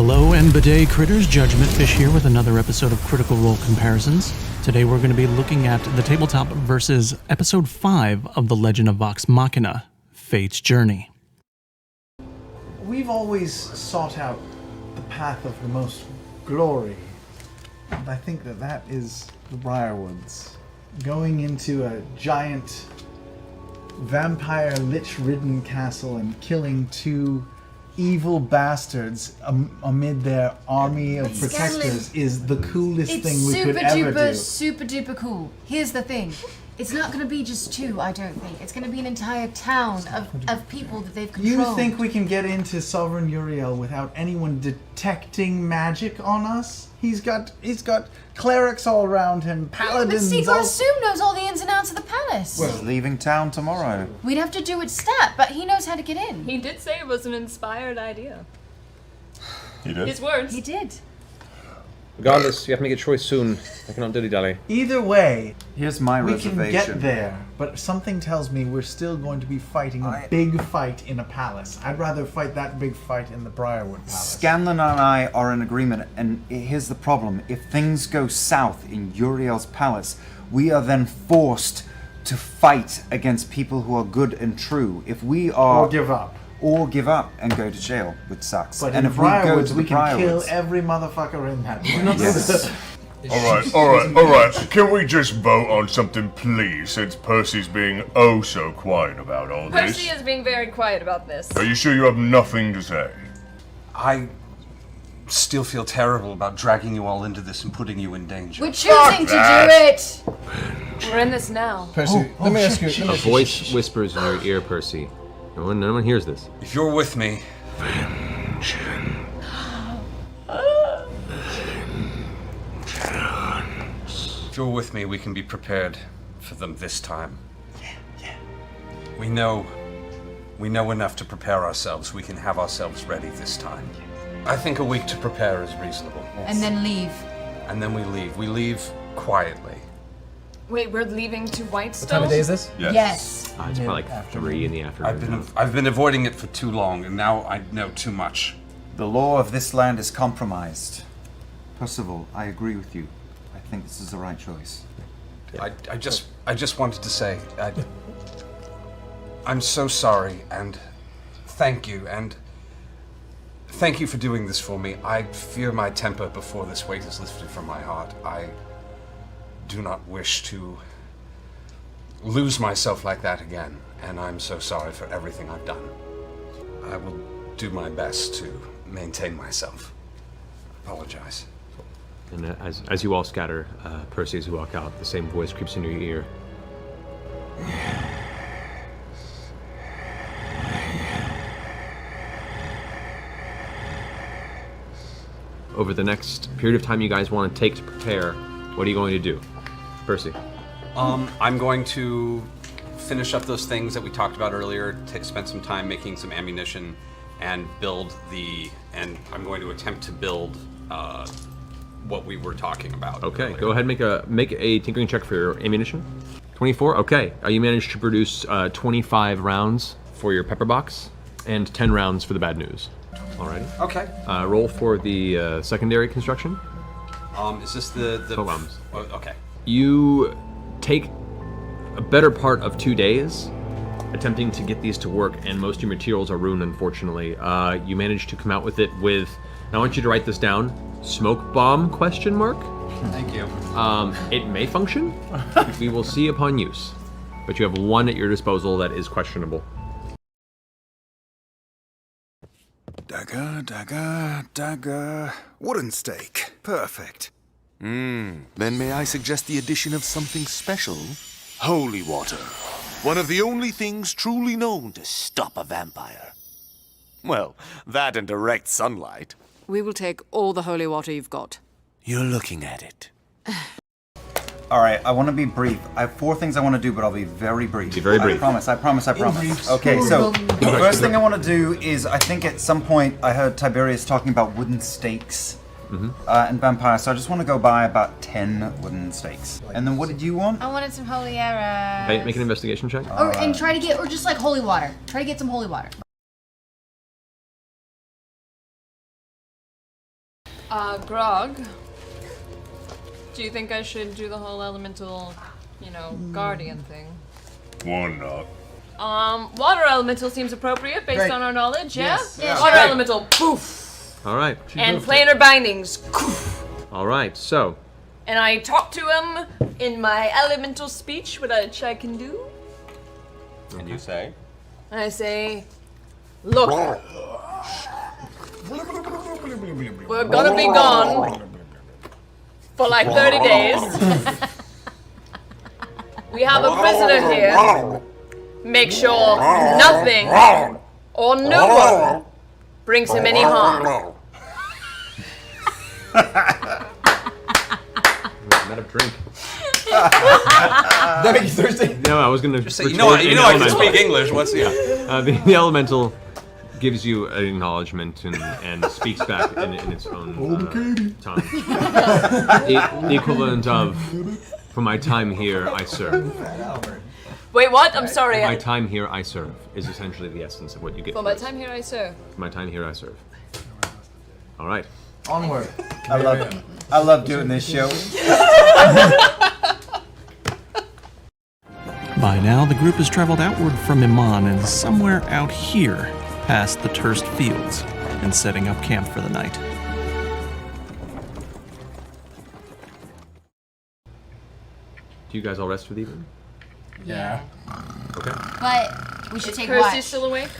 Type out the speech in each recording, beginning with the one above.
Hello and bidet critters, JudgementFish here with another episode of Critical Role Comparisons. Today we're going to be looking at the tabletop versus episode 5 of the Legend of Vox Machina, Fate's Journey. We've always sought out the path of the most glory, and I think that is the Briarwoods. Going into a giant vampire lich-ridden castle and killing two evil bastards amid their army of protectors is the coolest thing we could ever do. It's super duper cool. Here's the thing. It's not going to be just two, I don't think. It's going to be an entire town of people that they've controlled. You think we can get into Sovereign Uriel without anyone detecting magic on us? He's got clerics all around him, paladins. But Sigurd Soom knows all the ins and outs of the palace. Well, he's leaving town tomorrow. We'd have to do it stat, but he knows how to get in. He did say it was an inspired idea. He did? His words. He did. Regardless, you have to make a choice soon. I cannot dilly-dally. Either way, Here's my we reservation. can get there, but something tells me we're still going to be fighting a big fight in a palace. I'd rather fight that big fight in the Briarwood Palace. Scanlan and I are in agreement, and here's the problem. If things go south in Uriel's palace, we are then forced to fight against people who are good and true. If we are... Or give up. and go to jail, which sucks. But and in if we go Briarwoods, to we the can kill Briarwoods... every motherfucker in that place. Alright. Can we just vote on something, please, since Percy's being oh so quiet about all this? Percy is being very quiet about this. Are you sure you have nothing to say? I still feel terrible about dragging you all into this and putting you in danger. We're choosing to do it. We're in this now. Percy, let me ask you. A voice whispers in your ear, Percy. No one hears this. If you're with me, we can be prepared for them this time. Yeah. We know enough to prepare ourselves. We can have ourselves ready this time. I think a week to prepare is reasonable. And then leave. And then we leave. We leave quietly. Wait, we're leaving to Whitestone? What time of day is this? Yes. It's probably like 3 in the afternoon. I've been avoiding it for too long, and now I know too much. The law of this land is compromised. Percival, I agree with you. I think this is the right choice. I just wanted to say, I'm so sorry, and thank you for doing this for me. I fear my temper before this weight is lifted from my heart. I do not wish to lose myself like that again, and I'm so sorry for everything I've done. I will do my best to maintain myself. Apologize. And as you all scatter, Percy, as you walk out, the same voice creeps in your ear. Over the next period of time you guys want to take to prepare, what are you going to do? Percy. I'm going to finish up those things that we talked about earlier, spend some time making some ammunition, and I'm going to attempt to build what we were talking about. Okay, earlier. go ahead and make a tinkering check for your ammunition. 24, okay. You managed to produce 25 rounds for your pepper box, and 10 rounds for the bad news. Alrighty. Okay. Roll for the secondary construction. Is this the 12 rounds. Oh, okay. You take a better part of 2 days attempting to get these to work, and most of your materials are ruined, unfortunately. You manage to come out with it with, and I want you to write this down, smoke bomb, question mark. Thank you. It may function. We will see upon use. But you have one at your disposal that is questionable. Dagger. Wooden stake. Perfect. Then may I suggest the addition of something special? Holy water. One of the only things truly known to stop a vampire. Well, that and direct sunlight. We will take all the holy water you've got. You're looking at it. Alright, I want to be brief. I have 4 things I want to do, but I'll be very brief. Be very brief. I promise. Okay, so the first thing I want to do is, I think at some point I heard Tiberius talking about wooden stakes and vampire, so I just want to go buy about 10 wooden stakes. And then what did you want? I wanted some holy arrows. Okay, make an investigation check. And try to get, or just like holy water. Try to get some holy water. Grog, do you think I should do the whole elemental, guardian thing? Why not? Water elemental seems appropriate based Great. on our knowledge, yeah? Yes. Yeah, Water sure. elemental, poof! All right. And planar bindings, poof! All right. So, And I talk to him in my elemental speech, which I can do. And you say? And I say, look, we're gonna be gone for like 30 days. We have a prisoner here. Make sure nothing or no one brings him any harm. I'm out of drink. That make you thirsty? No, I was gonna. Just say, you know I can speak English. What's the... The elemental gives you an acknowledgement and speaks back in its own tongue. The equivalent of, "For my time here, I serve." Wait, what? I'm sorry. My time here, I serve is essentially the essence of what you get. For my time here, I serve. For my time here, I serve. All right. Onward. I love doing this show. By now, the group has traveled outward from Iman and is somewhere out here, past the terraced fields, and setting up camp for the night. Do you guys all rest for the evening? Yeah. Okay. But we should take Percy watch. still awake?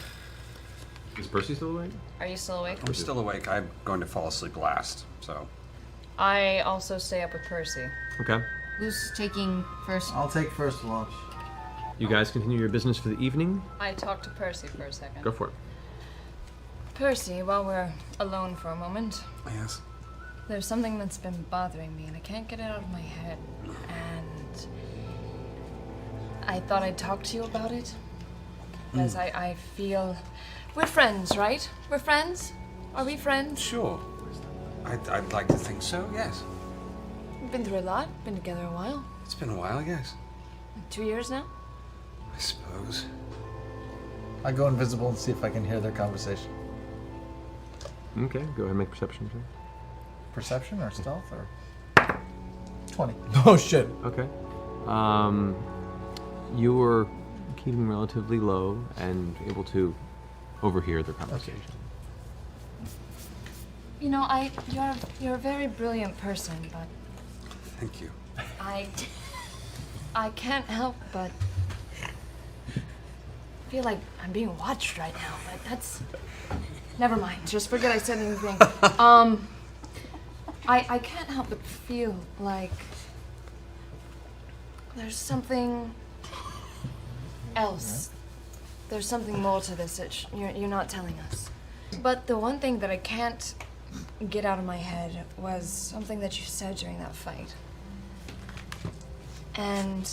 Is Percy still awake? Are you still awake? I'm still awake. I'm going to fall asleep last, so... I also stay up with Percy. Okay. Who's taking first? I'll take first watch. You guys continue your business for the evening. I talk to Percy for a second. Go for it. Percy, while we're alone for a moment, Yes? there's something that's been bothering me and I can't get it out of my head. And I thought I'd talk to you about it. Because I feel... We're friends, right? We're friends? Are we friends? Sure. I'd like to think so, yes. We've been through a lot, been together a while. It's been a while, yes. Like 2 years now? I suppose. I go invisible and see if I can hear their conversation. Okay. Go ahead and make perception check. Perception or stealth or 20. Oh shit. Okay. You were keeping relatively low and able to overhear their conversation. You know, you're a very brilliant person, but Thank you. I can't help but feel like I'm being watched right now, but that's... Never mind, just forget I said anything. I can't help but feel like there's something else. There's something more to this that you're not telling us. But the one thing that I can't get out of my head was something that you said during that fight. And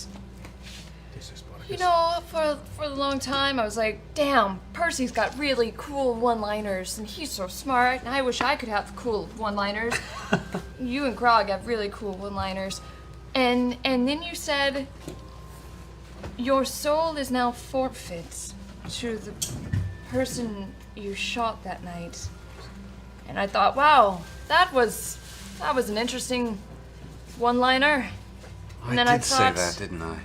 you know, for a long time I was like, damn, Percy's got really cool one-liners and he's so smart and I wish I could have cool one-liners. You and Grog have really cool one-liners. And then you said your soul is now forfeit to the person you shot that night. And I thought, wow, that was an interesting one-liner. And then I did thought, say that, didn't I?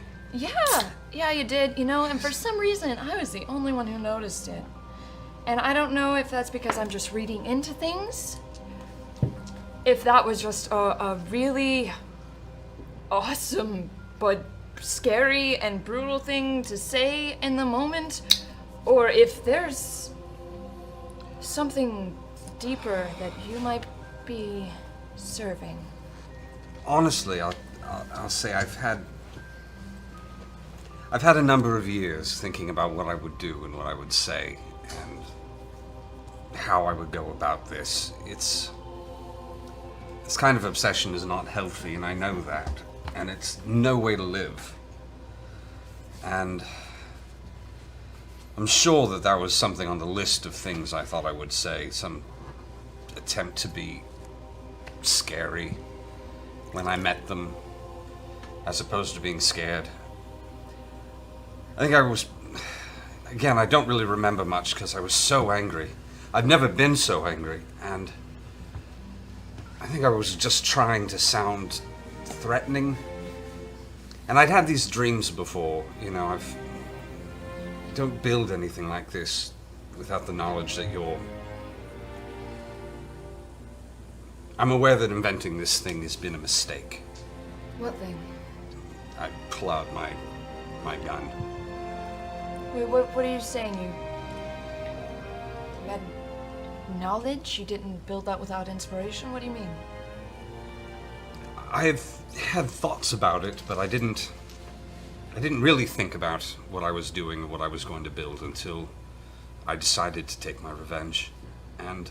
Yeah, you did, you know, and for some reason I was the only one who noticed it. And I don't know if that's because I'm just reading into things, if that was just a really awesome but scary and brutal thing to say in the moment, or if there's something deeper that you might be serving. Honestly, I'll say I've had a number of years thinking about what I would do and what I would say and how I would go about this. This kind of obsession is not healthy, and I know that, and it's no way to live. And I'm sure that was something on the list of things I thought I would say, some attempt to be scary when I met them, as opposed to being scared. I think I was... Again, I don't really remember much because I was so angry. I've never been so angry, and I think I was just trying to sound threatening. And I'd had these dreams before, you know, you don't build anything like this without the knowledge that you're... I'm aware that inventing this thing has been a mistake. What thing? I pull out my gun. Wait, what are you saying? You had knowledge? You didn't build that without inspiration? What do you mean? I've had thoughts about it, but I didn't really think about what I was doing or what I was going to build until I decided to take my revenge. And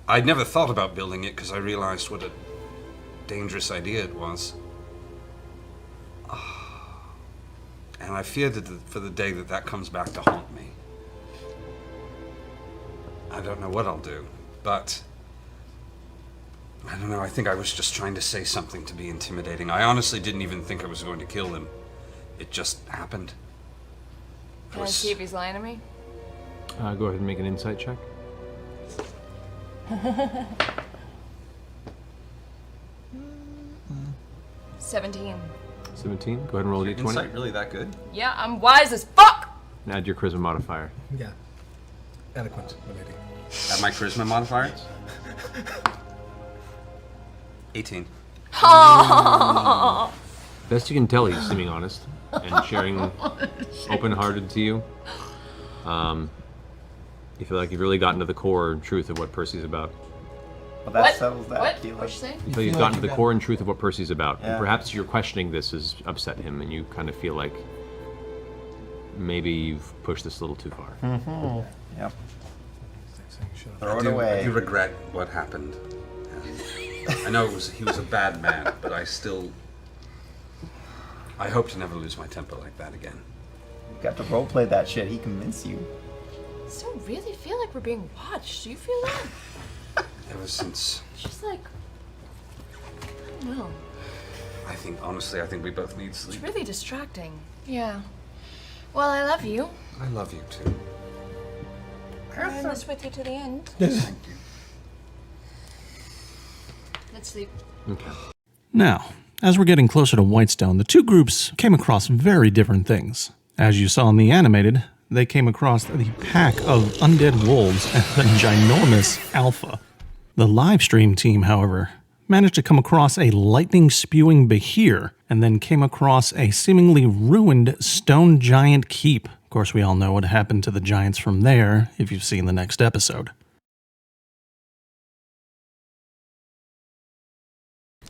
I'd never thought about building it because I realized what a dangerous idea it was. And I fear that for the day that comes back to haunt me. I don't know what I'll do, but I don't know, I think I was just trying to say something to be intimidating. I honestly didn't even think I was going to kill him. It just happened. Can I see if he's lying to me? Go ahead and make an insight check. 17. 17. Go ahead and roll a d20. Insight really that good? Yeah, I'm wise as fuck! And add your charisma modifier. Yeah. Eloquent, lady. Add my charisma modifier? 18. Best you can tell, he's seeming honest and sharing open-hearted to you. You feel like you've really gotten to the core and truth of what Percy's about. Well, that settles that. What? Keyleth. What'd you say? You feel you've gotten to the core and truth of what Percy's about. Yeah. And perhaps you're questioning this has upset him, and you kind of feel like maybe you've pushed this a little too far. Mm-hmm. Yep. Throw it I away. do regret what happened. And I know he was a bad man, but I hope to never lose my temper like that again. You got to roleplay that shit. He convinced you. I still really feel like we're being watched. Do you feel that? Ever since... It's just like... I don't know. Honestly, I think we both need sleep. It's really distracting. Yeah. Well, I love you. I love you too. I'm in this with you to the end. Thank you. Let's sleep. Okay. Now, as we're getting closer to Whitestone, the two groups came across very different things. As you saw in the animated, they came across the pack of undead wolves and the ginormous Alpha. The livestream team, however, managed to come across a lightning-spewing Behir and then came across a seemingly ruined stone giant keep. Of course, we all know what happened to the giants from there if you've seen the next episode.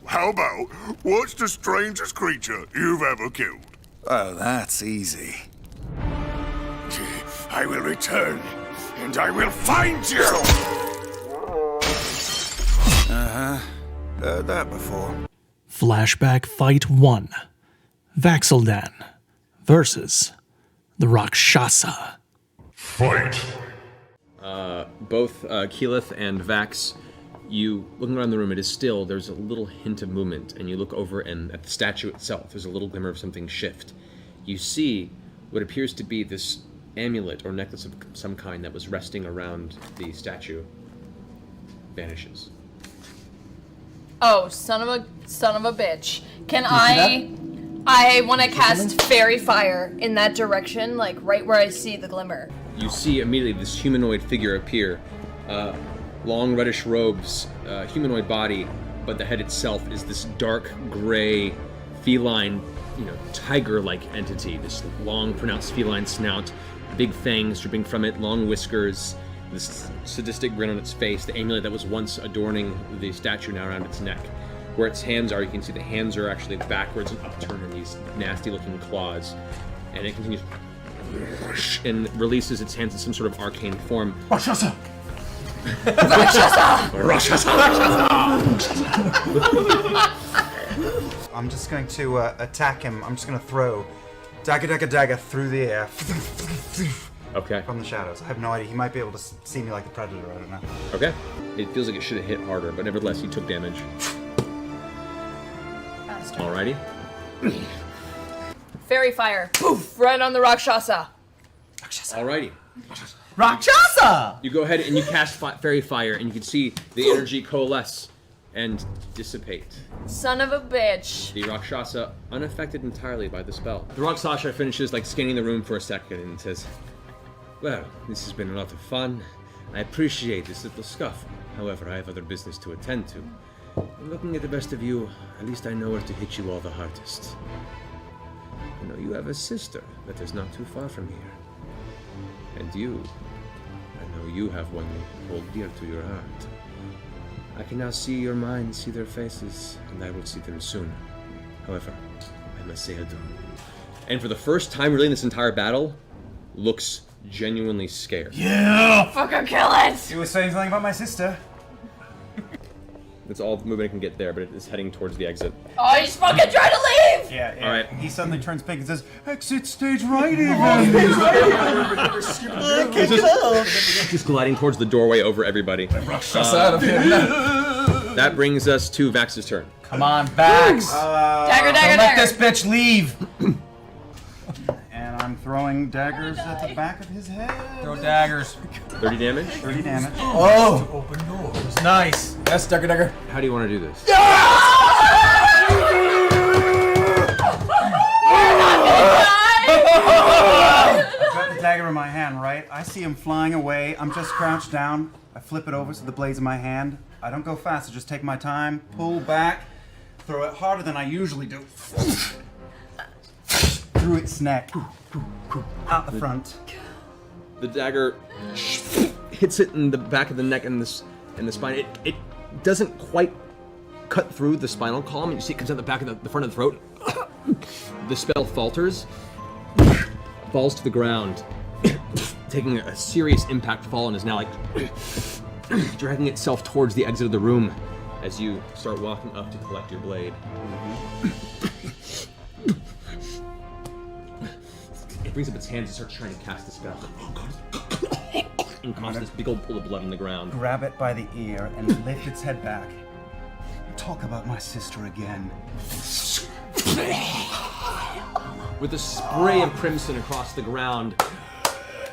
How about, what's the strangest creature you've ever killed? Oh, that's easy. I will return, and I will find you! Heard that before. Flashback Fight 1. Vax'ildan versus the Rakshasa. Fight! Both Keyleth and Vax, you looking around the room, it is still, there's a little hint of movement, and you look over and at the statue itself, there's a little glimmer of something shift. You see what appears to be this amulet or necklace of some kind that was resting around the statue vanishes. Oh, son of a bitch. Can I want to cast fairy fire in that direction, like right where I see the glimmer. You see immediately this humanoid figure appear. Long reddish robes, humanoid body, but the head itself is this dark gray feline, tiger-like entity. This long, pronounced feline snout, big fangs dripping from it, long whiskers, this sadistic grin on its face, the amulet that was once adorning the statue now around its neck. Where its hands are, you can see the hands are actually backwards and upturned in these nasty-looking claws. And it continues and releases its hands in some sort of arcane form. Rakshasa! Rakshasa! I'm just going to attack him. I'm just going to throw dagger through the air. Okay. From the shadows. I have no idea. He might be able to see me like the Predator. I don't know. Okay. It feels like it should have hit harder, but nevertheless, he took damage. Alrighty. Fairy fire. Poof! Right on the Rakshasa. Alrighty. Rakshasa! You go ahead and you cast fairy fire, and you can see the energy coalesce and dissipate. Son of a bitch. The Rakshasa unaffected entirely by the spell. The Rakshasa finishes like scanning the room for a second and says, "Well, this has been a lot of fun. I appreciate this little scuffle. However, I have other business to attend to. And looking at the best of you, at least I know where to hit you all the hardest. I know you have a sister that is not too far from here. And you, I know you have one you hold dear to your heart. I can now see your mind, see their faces, and I will see them soon. However, I must say adieu." And for the first time really in this entire battle, looks genuinely scared. Yeah! Fucker, kill it! You were saying something about my sister. That's all the movement it can get there, but it is heading towards the exit. Oh, he's fucking trying to leave! Yeah. All right. He suddenly turns pink and says, "Exit stage right, even." Just gliding towards the doorway over everybody. Rakshasa out of here. That brings us to Vax's turn. Come on, Vax. Dagger, Don't dagger, let dagger. this bitch leave. And I'm throwing daggers at the back of his head. Throw daggers. 30 damage. 30 damage. Oh! Open doors. Nice. Yes, dagger. How do you want to do this? I've got the dagger in my hand, right? I see him flying away. I'm just crouched down. I flip it over so the blade's in my hand. I don't go fast. I just take my time, pull back, throw it harder than I usually do. Through its neck. Out the front. The dagger hits it in the back of the neck and the spine. It doesn't quite cut through the spinal column. You see it comes out the back of the front of the throat. The spell falters, falls to the ground, taking a serious impact fall, and is now like dragging itself towards the exit of the room as you start walking up to collect your blade. It brings up its hands and starts trying to cast the spell. And causes this big old pool of blood on the ground. Grab it by the ear and lift its head back. Talk about my sister again. With a spray of crimson across the ground,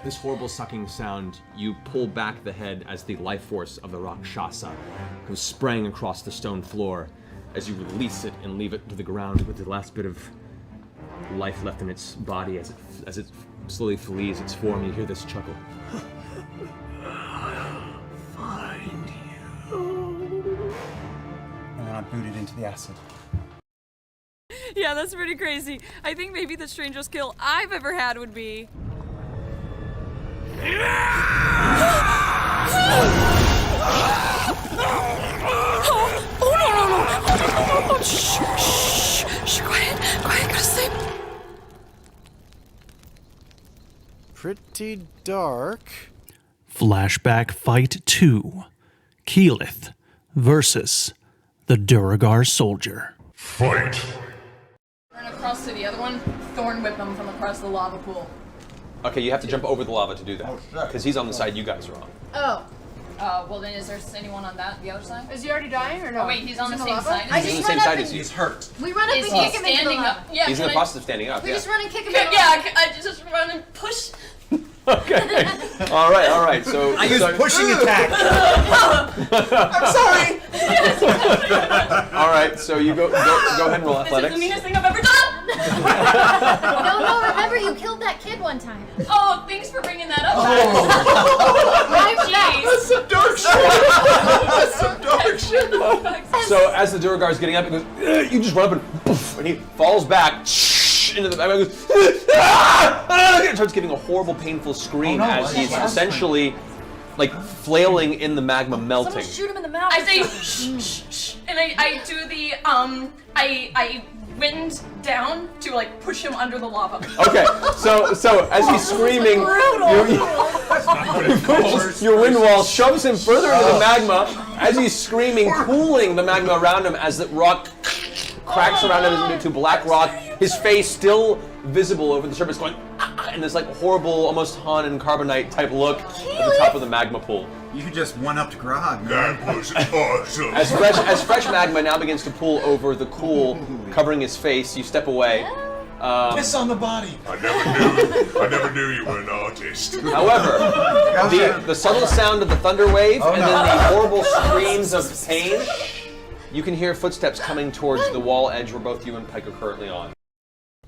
this horrible sucking sound, you pull back the head as the life force of the Rakshasa goes spraying across the stone floor as you release it and leave it to the ground with the last bit of life left in its body as it slowly flees its form. You hear this chuckle. Find you. And then I boot it into the acid. Yeah, that's pretty crazy. I think maybe the strangest kill I've ever had would be... Oh, no. Shh, quiet, gotta sleep. Pretty dark. Flashback Fight 2. Keyleth versus the Duergar soldier. Fight! Run across to the other one, thorn whip him from across the lava pool. Okay, you have to jump over the lava to do that. Because he's on the side you guys are on. Oh. Well then is there anyone on the other side? Is he already dying or no? Oh wait, he's on the same lava? side. He's on the same side as you. He's hurt. We run up Is and he kick him into the standing lava. up? Yeah, He's in the can process of standing up, We yeah. just run and kick him into the Yeah, lava. I just run and push. Okay. All right. So I use so- pushing attack. I'm sorry. All right. So you go ahead and roll This is athletics. the meanest thing I've ever done. No, remember you killed that kid one time. Oh, thanks for bringing that up. That's some dark shit. So as the Duergar is getting up, it goes. You just run up and poof, and he falls back into the back. And goes. And starts giving a horrible, painful scream as he's essentially like flailing in the magma, melting. Someone shoot him in the mouth. I say shh, and I do the I wind down to like push him under the lava. Okay, so as he's screaming, your wind wall shoves him further into the magma as he's screaming, cooling the magma around him as the rock cracks around him into black rock. His face still visible over the surface, going and this like horrible, almost Han and Carbonite type look at the top of the magma pool. You could just one-upped Grog. That was awesome. As fresh magma now begins to pool over the cool, covering his face, you step away. Piss on the body. I never knew you were an artist. However, the subtle sound of the thunder wave and then the horrible screams of pain You can hear footsteps coming towards the wall edge where both you and Pike are currently on.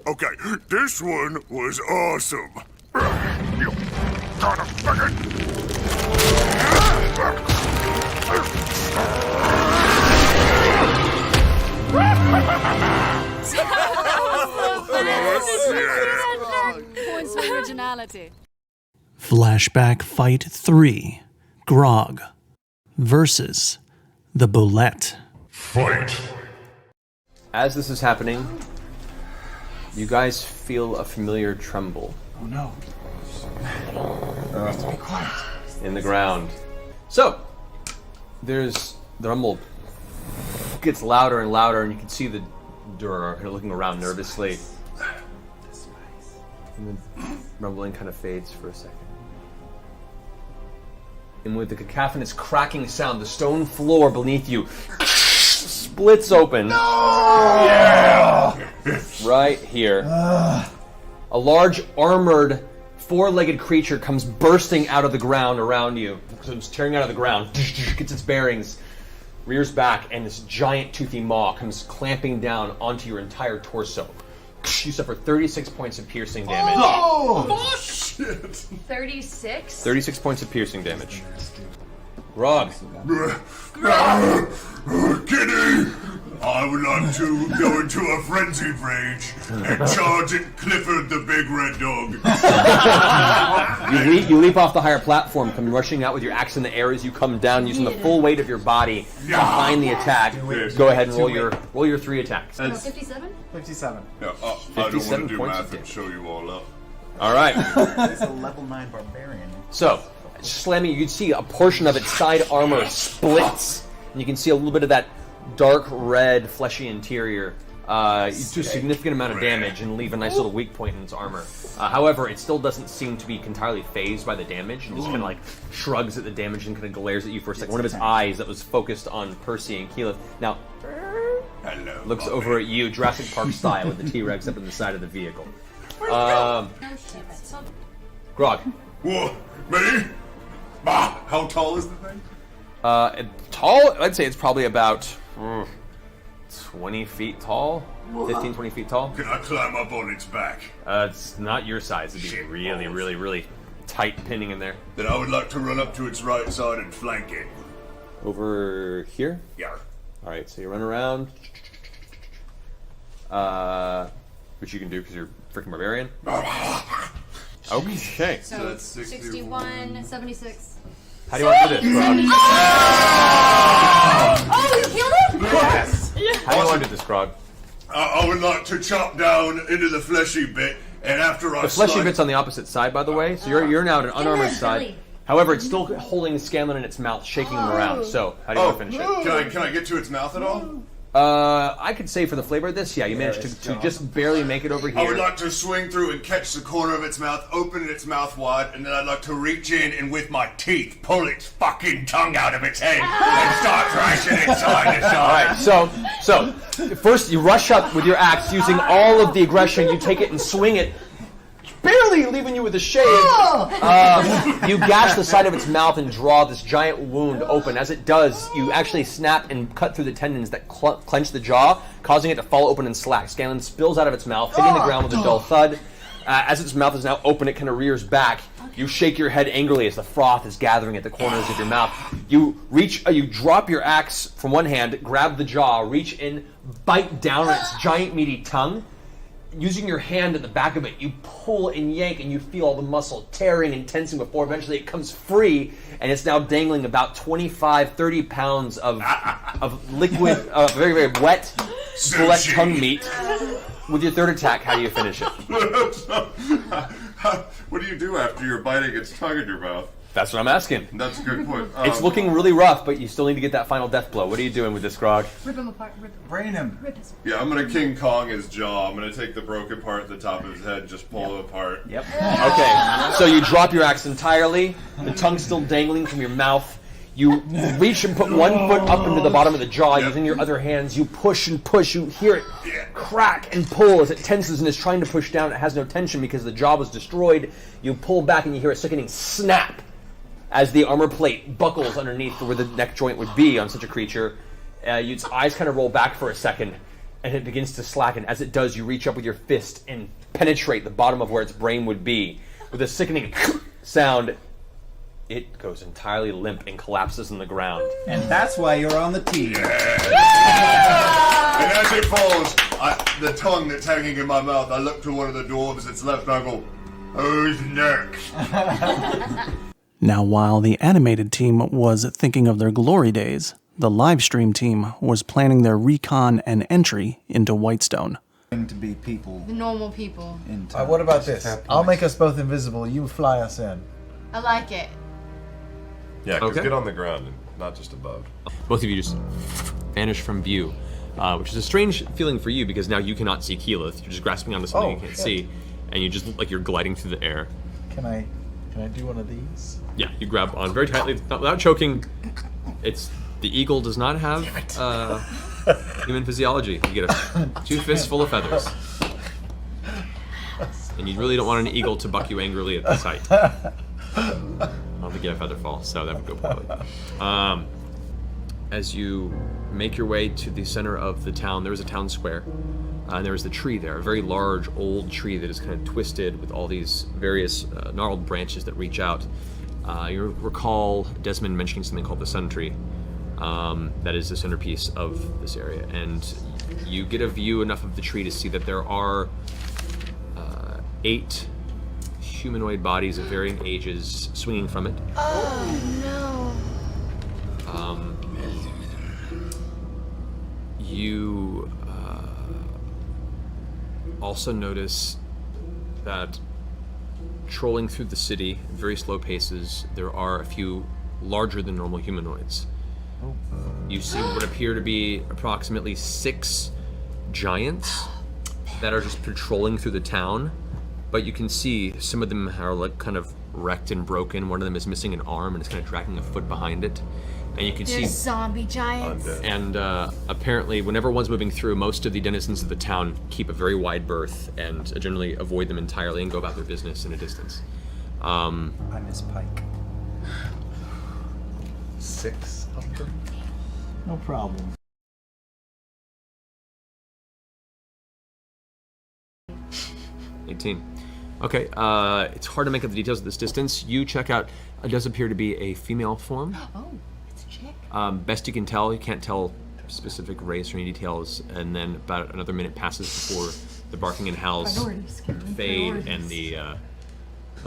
Okay, this one was awesome. You gotta Points of originality. Flashback Fight 3. Grog versus the Bulette. Fight. As this is happening, you guys feel a familiar tremble. Oh no. Be quiet. In the ground. So, there's the rumble gets louder and louder, and you can see the Duergar kind of looking around nervously. And the rumbling kind of fades for a second. And with the cacophonous cracking sound, the stone floor beneath you splits open. No! Yeah! Right here. A large armored four-legged creature comes bursting out of the ground around you. Comes tearing out of the ground, gets its bearings, rears back, and this giant toothy maw comes clamping down onto your entire torso. You suffer 36 points of piercing damage. Oh, shit! 36? 36 points of piercing damage. Grog. Kitty! I would like to go into a frenzied rage and charge at Clifford the big red dog. You leap off the higher platform, come rushing out with your axe in the air as you come down, using the full weight of your body behind the attack. Go ahead and roll your 3 attacks. 57? 57. No, I don't want to do math and show you all up. All right. It's a level 9 barbarian. So, slamming, you can see a portion of its side armor splits, and you can see a little bit of that dark red, fleshy interior. You do a significant amount of damage and leave a nice little weak point in its armor. However, it still doesn't seem to be entirely phased by the damage, and just kind of like shrugs at the damage and kind of glares at you for a second. One of its eyes that was focused on Percy and Keyleth now looks over at you, Jurassic Park style, with the T-Rex up in the side of the vehicle. Grog. Whoa, me? How tall is the thing? Tall? I'd say it's probably about 20 feet tall. 15, 20 feet tall. Can I climb up on its back? It's not your size. It'd be really tight pinning in there. Then I would like to run up to its right side and flank it. Over here? Yeah. Alright, so you run around. Which you can do because you're a freaking barbarian. Okay. So that's 61, 76. How do you want to do this, Grog? Oh, you killed him? Yes! How do you want to do this, Grog? I would like to chop down into the fleshy bit, and after I The fleshy bit's on the opposite side, by the way, so you're now at an unarmored side. However, it's still holding Scanlan in its mouth, shaking him around. So, how do you want to finish it? Can I get to its mouth at all? I could say for the flavor of this, yeah, you managed to just barely make it over here. I would like to swing through and catch the corner of its mouth, open its mouth wide, and then I'd like to reach in and with my teeth pull its fucking tongue out of its head and start thrashing it side to side. Alright, so first you rush up with your axe, using all of the aggression, you take it and swing it, barely leaving you with a shave. You gash the side of its mouth and draw this giant wound open. As it does, you actually snap and cut through the tendons that clench the jaw, causing it to fall open and slack. Scanlan spills out of its mouth, hitting the ground with a dull thud. As its mouth is now open, it kind of rears back. You shake your head angrily as the froth is gathering at the corners of your mouth. You drop your axe from one hand, grab the jaw, reach in, bite down on its giant meaty tongue. Using your hand at the back of it, you pull and yank, and you feel all the muscle tearing and tensing before eventually it comes free, and it's now dangling about 25, 30 pounds of liquid, very, very wet Bulette tongue meat. With your third attack, how do you finish it? What do you do after you're biting its tongue in your mouth? That's what I'm asking. That's a good point. It's looking really rough, but you still need to get that final death blow. What are you doing with this, Grog? Rip him apart, rip him. Brain him. Rip his. Yeah, I'm gonna King Kong his jaw. I'm gonna take the broken part at the top of his head, just pull it apart. Yep. Okay, so you drop your axe entirely, the tongue still dangling from your mouth. You reach and put one foot up into the bottom of the jaw. Using your other hands, you push and push. You hear it crack and pull as it tenses and is trying to push down. It has no tension because the jaw was destroyed. You pull back and you hear a sickening snap as the armor plate buckles underneath where the neck joint would be on such a creature. Its eyes kind of roll back for a second, and it begins to slacken. As it does, you reach up with your fist and penetrate the bottom of where its brain would be. With a sickening sound, it goes entirely limp and collapses on the ground. And that's why you're on the team. And as it falls, the tongue that's hanging in my mouth, I look to one of the dwarves that's left and I go, who's next? Now, while the animated team was thinking of their glory days, the livestream team was planning their recon and entry into Whitestone. To be people. The normal people. All right, what about this? I'll make us both invisible. You fly us in. I like it. Yeah, because Okay. get on the ground and not just above. Both of you just vanish from view, which is a strange feeling for you because now you cannot see Keyleth. You're just grasping onto something you can't see, and you just look like you're gliding through the air. Can I do one of these? Yeah, you grab on very tightly, not without choking. The eagle does not have human physiology. You get 2 fists full of feathers. And you really don't want an eagle to buck you angrily at the sight. I don't think you have feather fall, so that would go poorly. As you make your way to the center of the town, there is a town square. And there is the tree there, a very large old tree that is kind of twisted with all these various gnarled branches that reach out. You recall Desmond mentioning something called the sun tree. That is the centerpiece of this area, and you get a view enough of the tree to see that there are 8 humanoid bodies of varying ages swinging from it. Oh no. You also notice that trolling through the city at very slow paces, there are a few larger than normal humanoids. You see what appear to be approximately 6 giants that are just patrolling through the town, but you can see some of them are like kind of wrecked and broken. One of them is missing an arm and is kind of dragging a foot behind it. And you can They're see zombie giants. and apparently whenever one's moving through, most of the denizens of the town keep a very wide berth and generally avoid them entirely and go about their business in a distance. I miss Pike. 6 of them? No problem. Okay, it's hard to make out the details at this distance. You check out, it does appear to be a female form. Oh, it's a chick. Best you can tell, you can't tell specific race or any details, and then about another minute passes before the barking and howls fade and the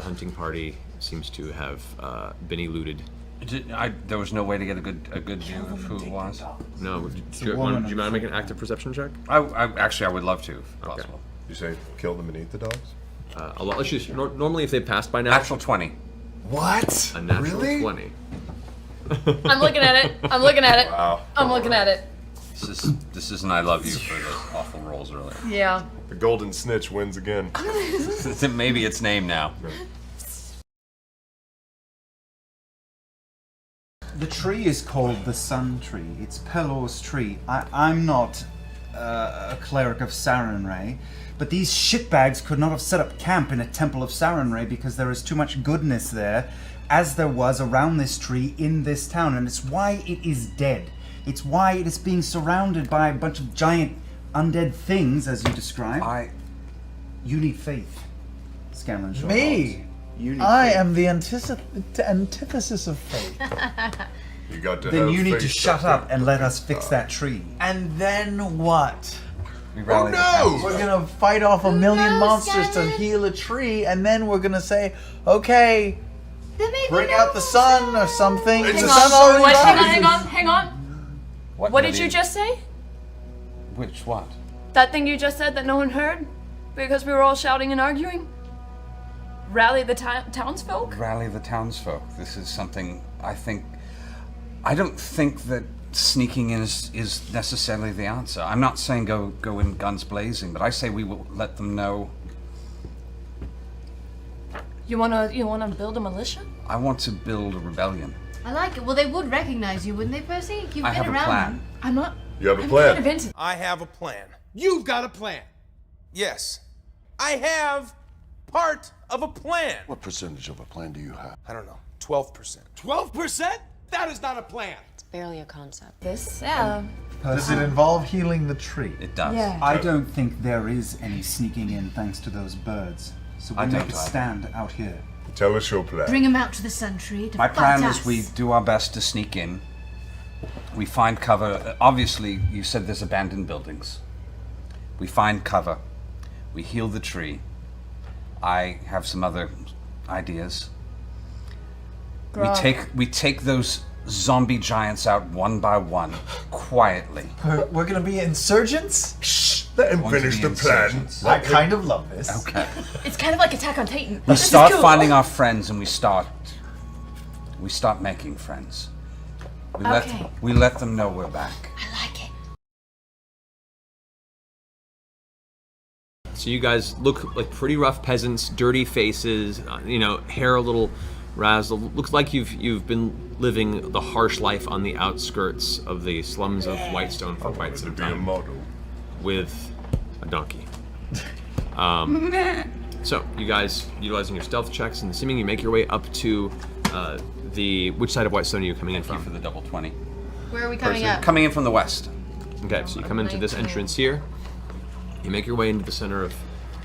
hunting party seems to have been eluded. There was no way to get a good view of who it was. No. Do you mind making an active perception check? Actually, I would love to, if possible. You say kill them and eat the dogs? Let's just, normally if they passed by now. Natural 20. What? A natural Really? 20. I'm looking at it. I'm looking at it. Wow. I'm looking at it. This isn't I love you for those awful rolls earlier. Yeah. The golden snitch wins again. Maybe its name now. The tree is called the Sun Tree. It's Pelor's tree. I'm not a cleric of Sarenrae, but these shitbags could not have set up camp in a temple of Sarenrae because there is too much goodness there, as there was around this tree in this town, and it's why it is dead. It's why it is being surrounded by a bunch of giant undead things, as you describe. You need faith, Scanlan. Me? I am the antithesis of faith. You got to Then have you need faith, to shut I up think. and let us fix that tree. And then what? Oh no! We're gonna fight off a million monsters to heal a tree, and then we're gonna say, okay, bring out the sun or something. It's The a sun sun. already What? Hang on, rises. hang on, hang on. What did you just say? Which what? That thing you just said that no one heard? Because we were all shouting and arguing? Rally the townsfolk? Rally the townsfolk. This is something I don't think that sneaking in is necessarily the answer. I'm not saying go in guns blazing, but I say we will let them know. You wanna build a militia? I want to build a rebellion. I like it. Well, they would recognize you, wouldn't they, Percy? You've I been have a around plan. them. I'm not. You have a I'm plan. kind of into. I have a plan. You've got a plan. Yes. I have part of a plan. What percentage of a plan do you have? I don't know. 12%. 12%? That is not a plan. barely a concept. This, yeah. Does it involve healing the tree? It does. Yeah. I don't think there is any sneaking in thanks to those birds. So we I make don't a either. stand out here. Tell us your plan. Bring him out to the Sun Tree to My fight plan us. is we do our best to sneak in. We find cover. Obviously, you said there's abandoned buildings. We find cover. We heal the tree. I have some other ideas. Grog. We take those zombie giants out one by one, quietly. We're gonna be insurgents? Shh! Let him Want to finish be the plan. insurgents. I kind of love this. Okay. It's kind of like Attack on Titan. We This is start cool. finding our friends, and we start making friends. Okay. We let them know we're back. I like it. So you guys look like pretty rough peasants, dirty faces, hair a little razzled. Looks like you've been living the harsh life on the outskirts of the slums of Whitestone for quite some To be a time. model. With a donkey. So you guys utilizing your stealth checks and assuming you make your way up to which side of Whitestone are you coming in Thank from? you for the double 20. Where are we coming up? Coming in from the west. Okay, so you come into this entrance here. You make your way into the center of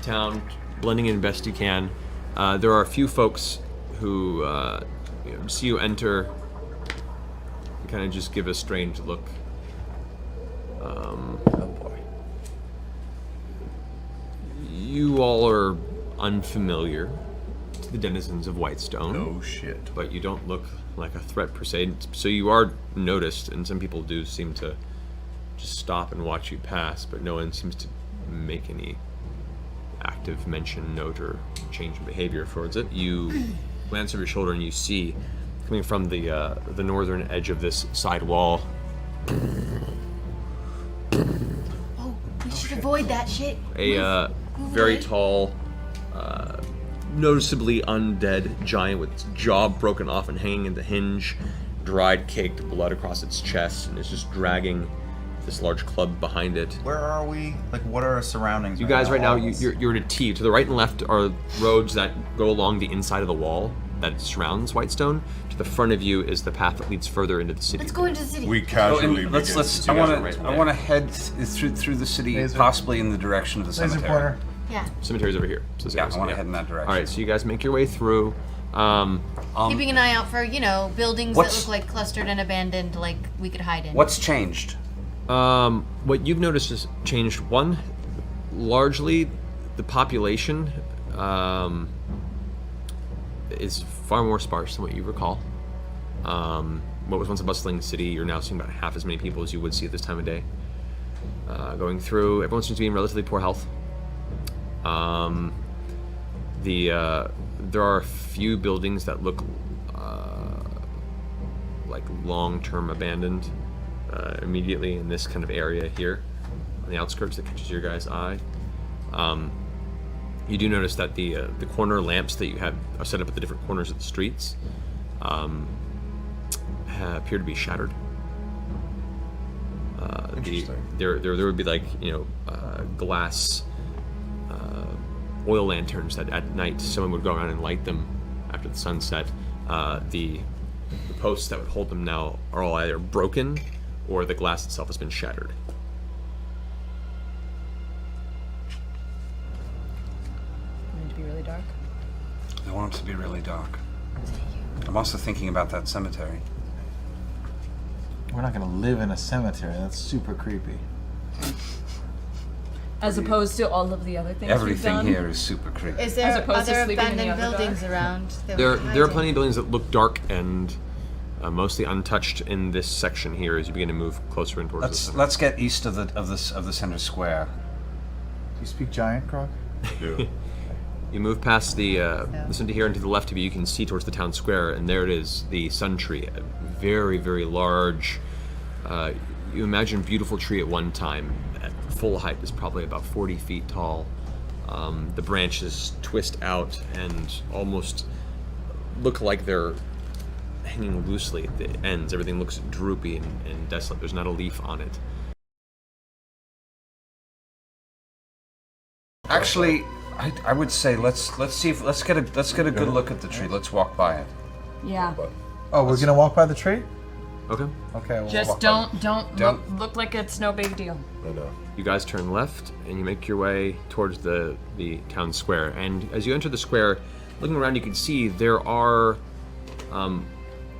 town, blending in best you can. There are a few folks who see you enter and kind of just give a strange look. Oh boy. You all are unfamiliar to the denizens of Whitestone. No shit. But you don't look like a threat per se, so you are noticed, and some people do seem to just stop and watch you pass, but no one seems to make any active mention, note, or change in behavior towards it. You glance over your shoulder and you see, coming from the northern edge of this side wall, Oh, we should avoid that shit. a very tall, noticeably undead giant with its jaw broken off and hanging in the hinge, dried, caked blood across its chest, and is just dragging this large club behind it. Where are we? Like, what are our surroundings? You guys right now, Walls? you're at a T. To the right and left are roads that go along the inside of the wall that surrounds Whitestone. To the front of you is the path that leads further into the city. Let's go into the city. We casually let's. So I you guys are want to right head through the city, Laser. possibly in the direction of the Laser cemetery. pointer. Yeah. Cemetery's over here. So Yeah, I want to head in that direction. All right, so you guys make your way through. Keeping an eye out for, buildings that What's- look like clustered and abandoned, like we could hide in. What's changed? What you've noticed has changed. One, largely, the population is far more sparse than what you recall. What was once a bustling city, you're now seeing about half as many people as you would see at this time of day. Going through, everyone seems to be in relatively poor health. There are a few buildings that look like long-term abandoned immediately in this kind of area here on the outskirts that catches your guys' eye. You do notice that the corner lamps that you have are set up at the different corners of the streets appear to be shattered. There would be like glass oil lanterns that at night someone would go around and light them after the sunset. The posts that would hold them now are all either broken or the glass itself has been shattered. Want it to be really dark? I want it to be really dark. I'm also thinking about that cemetery. We're not gonna live in a cemetery. That's super creepy. As opposed to all of the other things Everything we've done? here is super creepy. Is As there opposed to other sleeping in the abandoned Underdark? buildings around? that There we can are hide plenty in? of buildings that look dark and mostly untouched in this section here as you begin to move closer in towards the center. Let's get east of the center square. Do you speak giant, Grog? Yeah. You move past the center here, and to the left of you, you can see towards the town square, and there it is, the sun tree, a very, very large. You imagine beautiful tree at one time. At full height is probably about 40 feet tall. The branches twist out and almost look like they're hanging loosely at the ends. Everything looks droopy and desolate. There's not a leaf on it. Actually, I would say let's get a good look at the tree. Let's walk by it. Yeah. Oh, we're gonna walk by the tree? Okay. Okay. Well, Just don't look like it's no big deal. I know. You guys turn left and you make your way towards the town square. And as you enter the square, looking around, you can see there are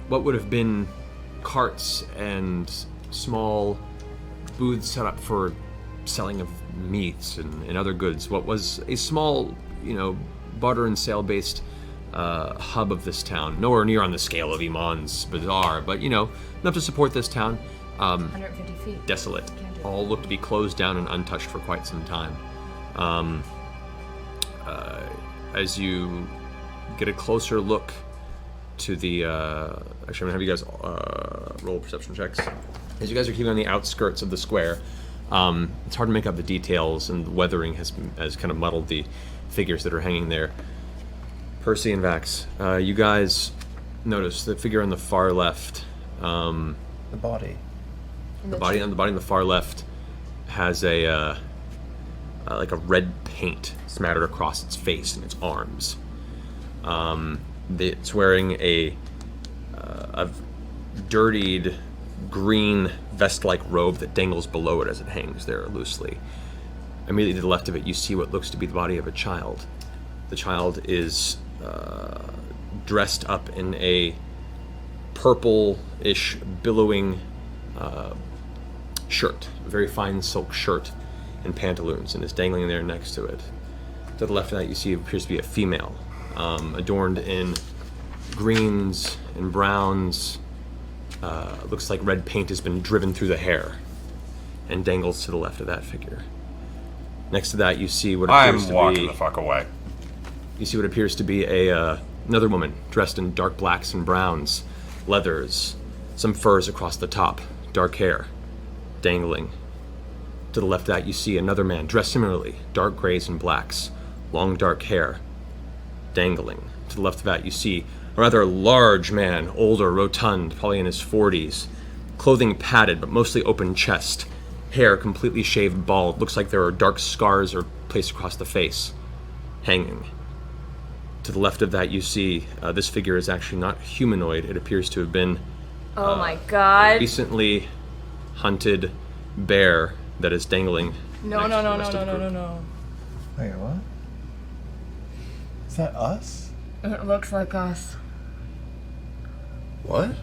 what would have been carts and small booths set up for selling of meats and other goods. What was a small, barter and sale based hub of this town. Nowhere near on the scale of Iman's Bazaar, but enough to support this town. 150 feet. Desolate. All look to be closed down and untouched for quite some time. As you get a closer look to the... actually, I'm going to have you guys roll perception checks. As you guys are keeping on the outskirts of the square, it's hard to make out the details, and the weathering has kind of muddled the figures that are hanging there. Percy and Vax, you guys notice the figure on the far left. the body. The body on the far left has a like a red paint smattered across its face and its arms. It's wearing a dirtied green vest-like robe that dangles below it as it hangs there loosely. Immediately to the left of it, you see what looks to be the body of a child. The child is dressed up in a purple-ish, billowing shirt, a very fine silk shirt and pantaloons, and is dangling there next to it. To the left of that, you see it appears to be a female, adorned in greens and browns. Looks like red paint has been driven through the hair and dangles to the left of that figure. Next to that, you see what appears to be... I'm walking the fuck away. You see what appears to be another woman dressed in dark blacks and browns, leathers, some furs across the top, dark hair, dangling. To the left of that, you see another man dressed similarly, dark grays and blacks, long dark hair, dangling. To the left of that, you see a rather large man, older, rotund, probably in his 40s, clothing padded but mostly open chest, hair completely shaved bald. Looks like there are dark scars are placed across the face, hanging. To the left of that, you see this figure is actually not humanoid. It appears to have been Oh my god. a recently hunted bear that is dangling. No. Wait, what? Is that us? It looks like us. What?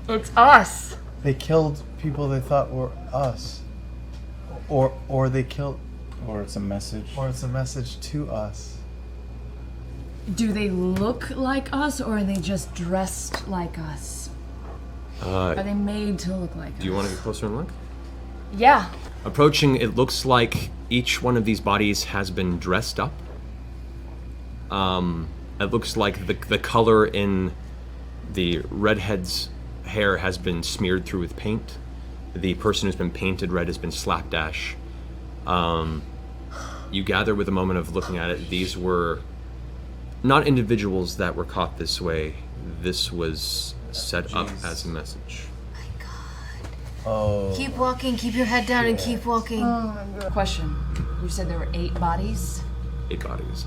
It's us. They killed people they thought were us. Or they killed... Or it's a message. Or it's a message to us. Do they look like us, or are they just dressed like us? Are they made to look like us? Do you want to get closer and look? Yeah. Approaching, it looks like each one of these bodies has been dressed up. It looks like the color in the redhead's hair has been smeared through with paint. The person who's been painted red has been slapdash. You gather with a moment of looking at it, these were not individuals that were caught this way. This was set up as a message. Oh. Keep walking, keep your head down, and keep walking. Question. You said there were 8 bodies? 8 bodies.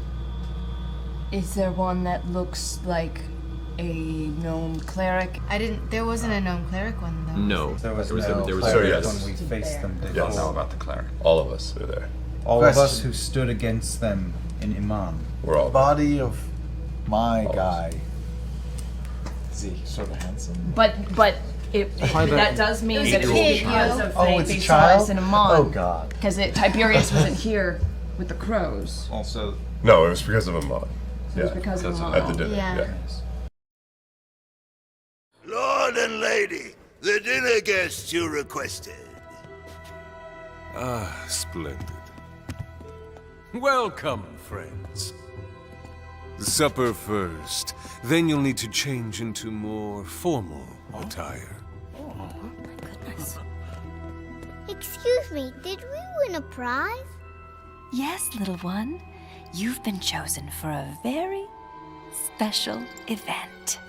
Is there one that looks like a gnome cleric? There wasn't a gnome cleric one, though. No. There was no no So cleric yes. when we faced them. Did Yes. not know about the cleric. All of us are there. All of us who stood against them in Iman. We're all there. Body of my guy. Is he sort of handsome? But that does mean that it was kid, because yo. of Oh, it's they a saw us child? in Amon. Oh, God. Because Tiberius wasn't here with the crows. Also, No, it was because of Amon. It was because of Amon. At the dinner. Yeah. Yeah. Lord and lady, the dinner guests you requested. Ah, splendid. Welcome, friends. Supper first, then you'll need to change into more formal attire. Excuse me, did we win a prize? Yes, little one. You've been chosen for a very special event.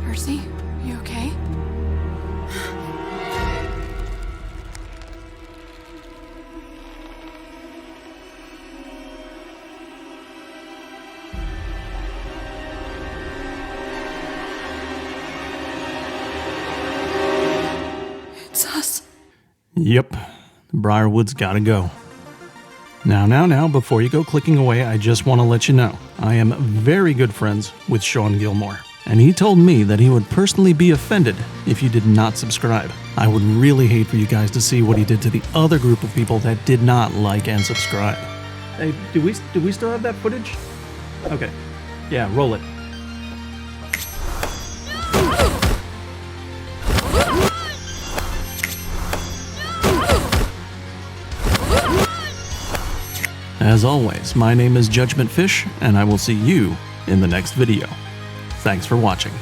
Percy, you okay? Yep, Briarwoods gotta go. Now, before you go clicking away, I just want to let you know, I am very good friends with Sean Gilmore, and he told me that he would personally be offended if you did not subscribe. I would really hate for you guys to see what he did to the other group of people that did not like and subscribe. Hey, do we still have that footage? Okay. Yeah, roll it. As always, my name is JudgementFish, and I will see you in the next video. Thanks for watching.